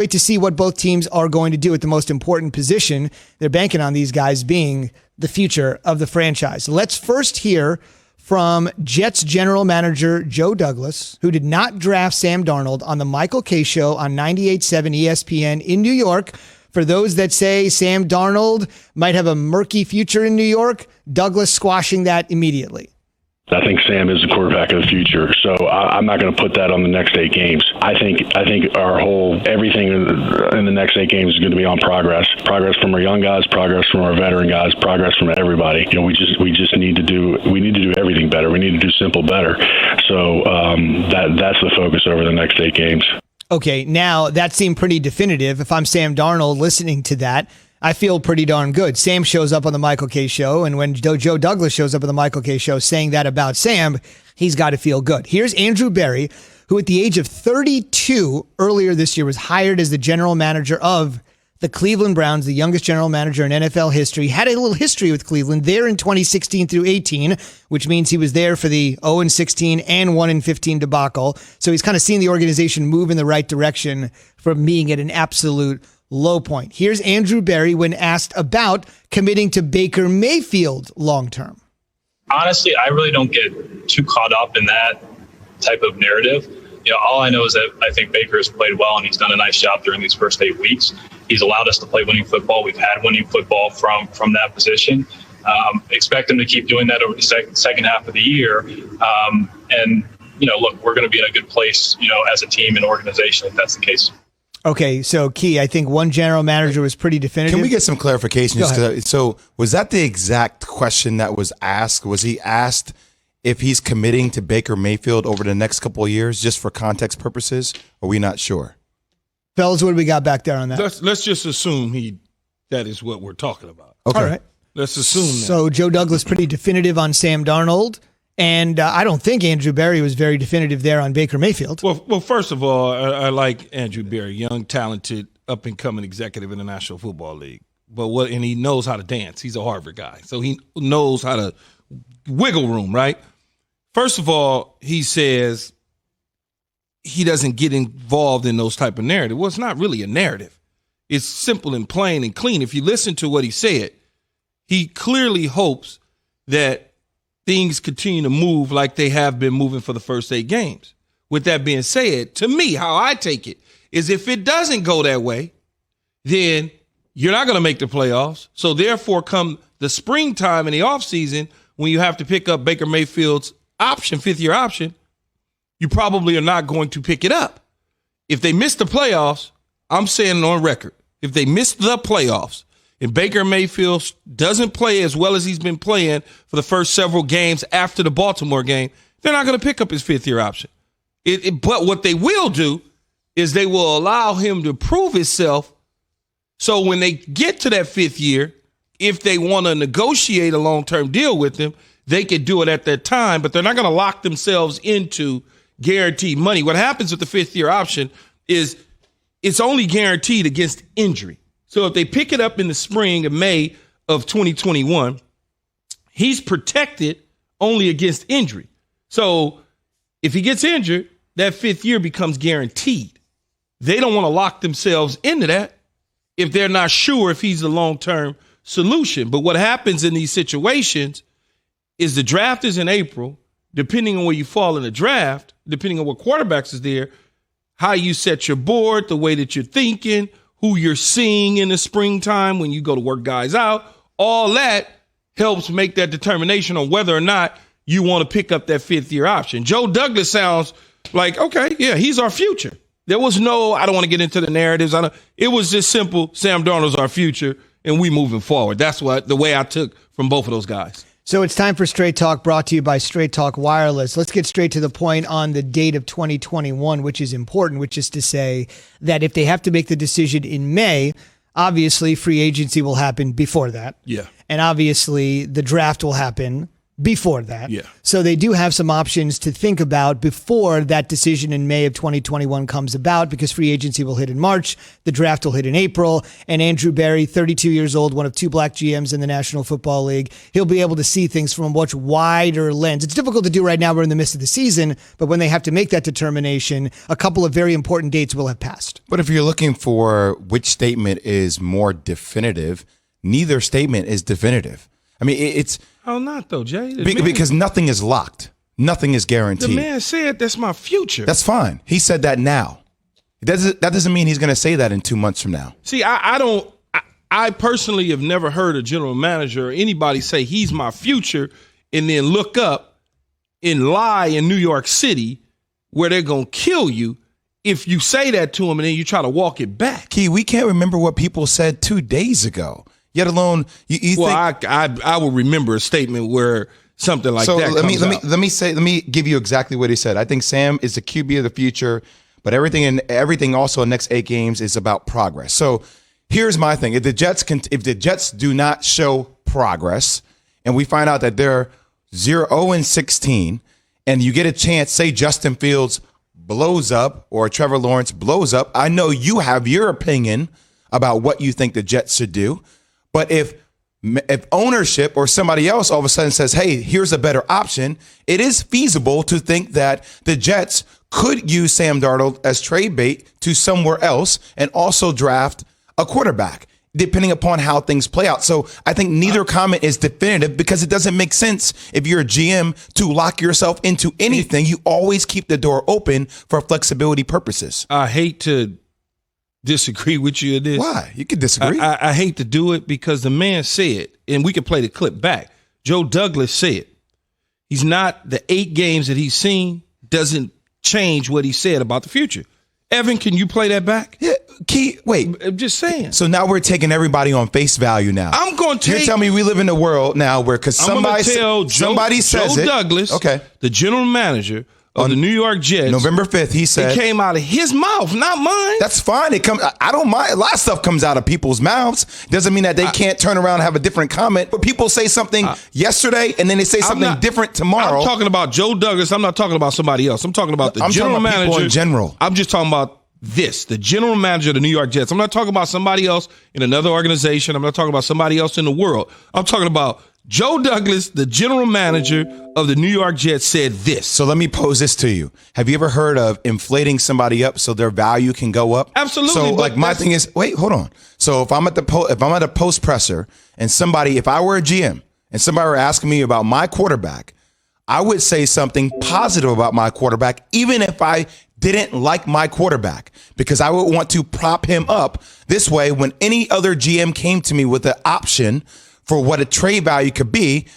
Wait to see what both teams are going to do at the most important position. They're banking on these guys being the future of the franchise. Let's first hear from Jets general manager Joe Douglas, who did not draft Sam Darnold, on the Michael Kay Show on 98.7 ESPN in New York. For those that say Sam Darnold might have a murky future in New York, Douglas squashing that immediately. I think Sam is the quarterback of the future, so I'm not going to put that on the next 8 games. I think everything in the next 8 games is going to be on progress from our young guys, progress from our veteran guys, progress from everybody. We just need to do everything better. We need to do simple better. So that's the focus over the next 8 games. Okay, now that seemed pretty definitive. If I'm Sam Darnold listening to that, I feel pretty darn good. Sam shows up on the Michael Kay Show, and when Joe Douglas shows up on the Michael Kay Show saying that about Sam, he's got to feel good. Here's Andrew Berry, who at the age of 32 earlier this year was hired as the general manager of the Cleveland Browns, the youngest general manager in NFL history, had a little history with Cleveland there in 2016 through 18, which means he was there for the 0-16 and 1-15 debacle. So he's kind of seen the organization move in the right direction from being at an absolute low point. Here's Andrew Berry when asked about committing to Baker Mayfield long-term. Honestly, I really don't get too caught up in that type of narrative. All I know is that I think Baker has played well, and he's done a nice job during these first 8 weeks. He's allowed us to play winning football. We've had winning football from that position. Expect him to keep doing that over the second half of the year. Look, we're going to be in a good place, as a team and organization, if that's the case. Okay, so Key, I think one general manager was pretty definitive. Can we get some clarification? So was that the exact question that was asked? Was he asked if he's committing to Baker Mayfield over the next couple of years, just for context purposes? Are we not sure? Fellas, what do we got back there on that? Let's just assume that is what we're talking about. Okay. All right. Let's assume that. So Joe Douglas pretty definitive on Sam Darnold. And I don't think Andrew Berry was very definitive there on Baker Mayfield. Well, first of all, I like Andrew Berry, young, talented, up-and-coming executive in the National Football League. And he knows how to dance. He's a Harvard guy, so he knows how to wiggle room, right? First of all, he says he doesn't get involved in those type of narrative. Well, it's not really a narrative. It's simple and plain and clean. If you listen to what he said, he clearly hopes that things continue to move like they have been moving for the first 8 games. With that being said, to me, how I take it is if it doesn't go that way, then you're not going to make the playoffs. So therefore, come the springtime in the offseason, when you have to pick up Baker Mayfield's option, 5th-year option, you probably are not going to pick it up. If they miss the playoffs, I'm saying on record, if they miss the playoffs, and Baker Mayfield doesn't play as well as he's been playing for the first several games after the Baltimore game, they're not going to pick up his 5th-year option. But what they will do is they will allow him to prove himself. So when they get to that 5th year, if they want to negotiate a long-term deal with him, they could do it at that time, but they're not going to lock themselves into guaranteed money. What happens with the 5th-year option is it's only guaranteed against injury. So if they pick it up in the spring of May of 2021, he's protected only against injury. So if he gets injured, that 5th year becomes guaranteed. They don't want to lock themselves into that if they're not sure if he's a long-term solution. But what happens in these situations is the draft is in April. Depending on where you fall in the draft, depending on what quarterbacks is there, how you set your board, the way that you're thinking, who you're seeing in the springtime when you go to work guys out, all that helps make that determination on whether or not you want to pick up that 5th-year option. Joe Douglas sounds like, okay, yeah, he's our future. There was no, I don't want to get into the narratives. It was just simple, Sam Darnold's our future, and we moving forward. That's the way I took from both of those guys. So it's time for Straight Talk, brought to you by Straight Talk Wireless. Let's get straight to the point on the date of 2021, which is important, which is to say that if they have to make the decision in May, obviously free agency will happen before that. Yeah. And obviously the draft will happen before that. Yeah. So they do have some options to think about before that decision in May of 2021 comes about, because free agency will hit in March, the draft will hit in April, and Andrew Berry, 32 years old, one of 2 black GMs in the National Football League, he'll be able to see things from a much wider lens. It's difficult to do right now. We're in the midst of the season, but when they have to make that determination, a couple of very important dates will have passed. But if you're looking for which statement is more definitive, neither statement is definitive. I mean, it's How not though, Jay? because nothing is locked. Nothing is guaranteed. The man said that's my future. That's fine. He said that now. That doesn't mean he's going to say that in 2 months from now. See, I personally have never heard a general manager or anybody say he's my future and then look up and lie in New York City where they're going to kill you if you say that to them and then you try to walk it back. Key, we can't remember what people said 2 days ago, yet alone you think. I will remember a statement where something like that comes out. Let me give you exactly what he said. I think Sam is the QB of the future, but everything also in the next 8 games is about progress. So here's my thing: if the Jets do not show progress, and we find out that they're 0-16, and you get a chance, say Justin Fields blows up or Trevor Lawrence blows up, I know you have your opinion about what you think the Jets should do, but if ownership or somebody else all of a sudden says, hey, here's a better option, it is feasible to think that the Jets could use Sam Darnold as trade bait to somewhere else and also draft a quarterback, depending upon how things play out. So I think neither comment is definitive, because it doesn't make sense if you're a GM to lock yourself into anything. You always keep the door open for flexibility purposes. I hate to disagree with you in this. Why? You can disagree. I hate to do it because the man said, and we can play the clip back, Joe Douglas said, he's not, the 8 games that he's seen doesn't change what he said about the future. Evan, can you play that back? Yeah, Key, wait. I'm just saying. So now we're taking everybody on face value now. I'm going to You're telling me we live in a world now where, because somebody says Joe it, Douglas, okay, the general manager of the New York Jets, November 5th, he said, it came out of his mouth, not mine. That's fine. It comes. I don't mind. A lot of stuff comes out of people's mouths. Doesn't mean that they can't turn around and have a different comment. But people say something yesterday and then they say something different tomorrow. I'm talking about Joe Douglas. I'm not talking about somebody else. I'm talking about the general manager. People in general. I'm just talking about the general manager of the New York Jets. I'm not talking about somebody else in another organization. I'm not talking about somebody else in the world. I'm talking about Joe Douglas, the general manager of the New York Jets, said this. So let me pose this to you. Have you ever heard of inflating somebody up so their value can go up? Absolutely. So like my thing is, wait, hold on. So if I'm at a post presser and somebody, if I were a GM and somebody were asking me about my quarterback, I would say something positive about my quarterback, even if I didn't like my quarterback, because I would want to prop him up. This way, when any other GM came to me with an option for what a trade value could be,